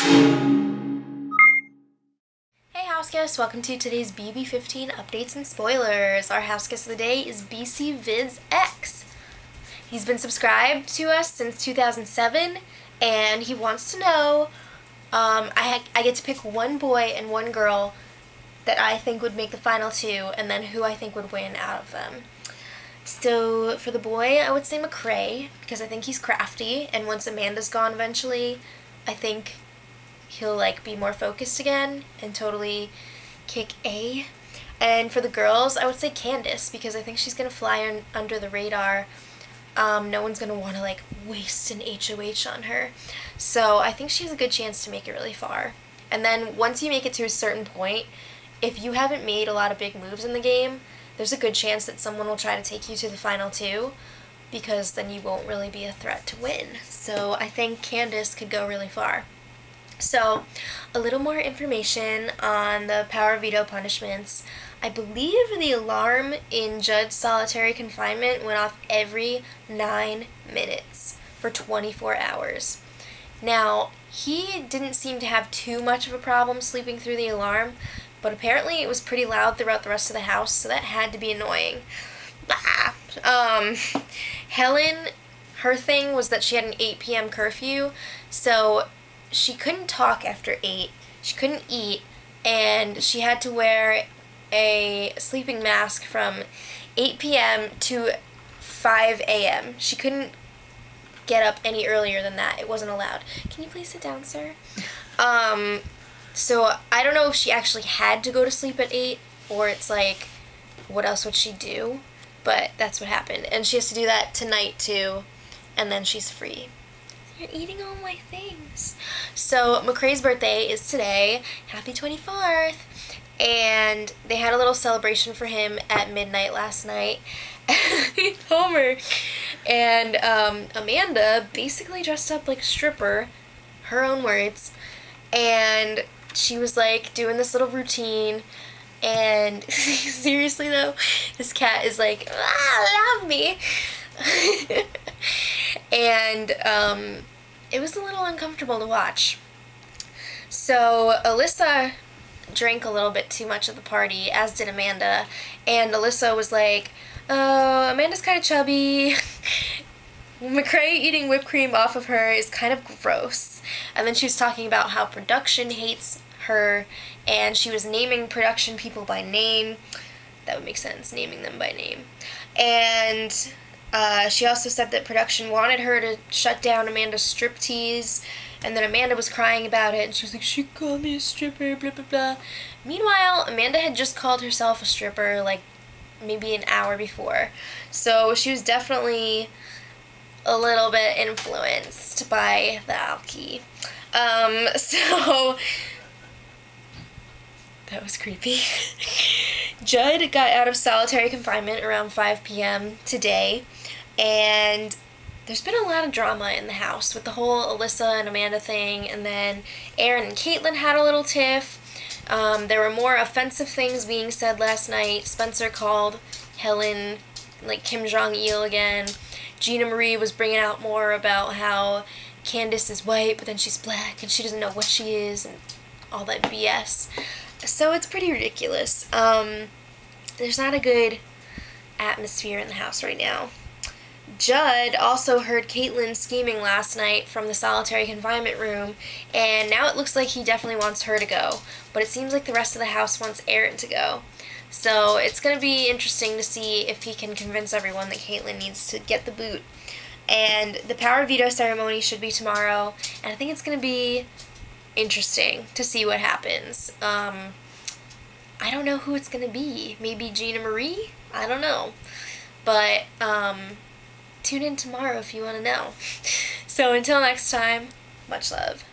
Hey house guests, welcome to today's BB15 updates and spoilers. Our house guest of the day is BC Viz X. He's been subscribed to us since 2007 and he wants to know, I get to pick one boy and one girl that I think would make the final two and then who I think would win out of them. So for the boy, I would say McCray because I think he's crafty, and once Amanda's gone eventually, I think he'll be more focused again and totally kick A. And for the girls, I would say Candace because I think she's going to fly under the radar. No one's going to want to waste an HOH on her. So I think she has a good chance to make it really far. And then once you make it to a certain point, if you haven't made a lot of big moves in the game, there's a good chance that someone will try to take you to the final two because then you won't really be a threat to win. So I think Candace could go really far. So, a little more information on the power veto punishments. I believe the alarm in Judd's solitary confinement went off every 9 minutes for 24 hours. Now, he didn't seem to have too much of a problem sleeping through the alarm, but apparently it was pretty loud throughout the rest of the house, so that had to be annoying. Helen, her thing was that she had an 8 p.m. curfew, so she couldn't talk after 8, she couldn't eat, and she had to wear a sleeping mask from 8 p.m. to 5 a.m. She couldn't get up any earlier than that. It wasn't allowed. Can you please sit down, sir? So I don't know if she actually had to go to sleep at 8, or it's what else would she do? But that's what happened. And she has to do that tonight too, and then she's free. You're eating all my things. So McCray's birthday is today. Happy 24th. And they had a little celebration for him at midnight last night. Homer. And Amanda basically dressed up like a stripper, her own words, and she was doing this little routine, and seriously though, this cat is love me. And it was a little uncomfortable to watch. So Alyssa drank a little bit too much at the party, as did Amanda, and Alyssa was like, oh, Amanda's kind of chubby. McCray eating whipped cream off of her is kind of gross. And then she was talking about how production hates her, and she was naming production people by name. That would make sense, naming them by name. And she also said that production wanted her to shut down Amanda's striptease, and then Amanda was crying about it, and she was like, she called me a stripper, blah, blah, blah. Meanwhile, Amanda had just called herself a stripper, maybe an hour before. So she was definitely a little bit influenced by the alky. So that was creepy. Judd got out of solitary confinement around 5 p.m. today, and there's been a lot of drama in the house with the whole Alyssa and Amanda thing, and then Aaron and Caitlin had a little tiff. There were more offensive things being said last night. Spencer called Helen Kim Jong-il again. Gina Marie was bringing out more about how Candace is white, but then she's black, and she doesn't know what she is, and all that BS. So it's pretty ridiculous. There's not a good atmosphere in the house right now. Judd also heard Caitlin scheming last night from the solitary confinement room, and now it looks like he definitely wants her to go, but it seems like the rest of the house wants Aaron to go. So it's going to be interesting to see if he can convince everyone that Caitlin needs to get the boot. And the power veto ceremony should be tomorrow, and I think it's going to be interesting to see what happens. I don't know who it's going to be. Maybe Gina Marie? I don't know. But tune in tomorrow if you want to know. So until next time, much love.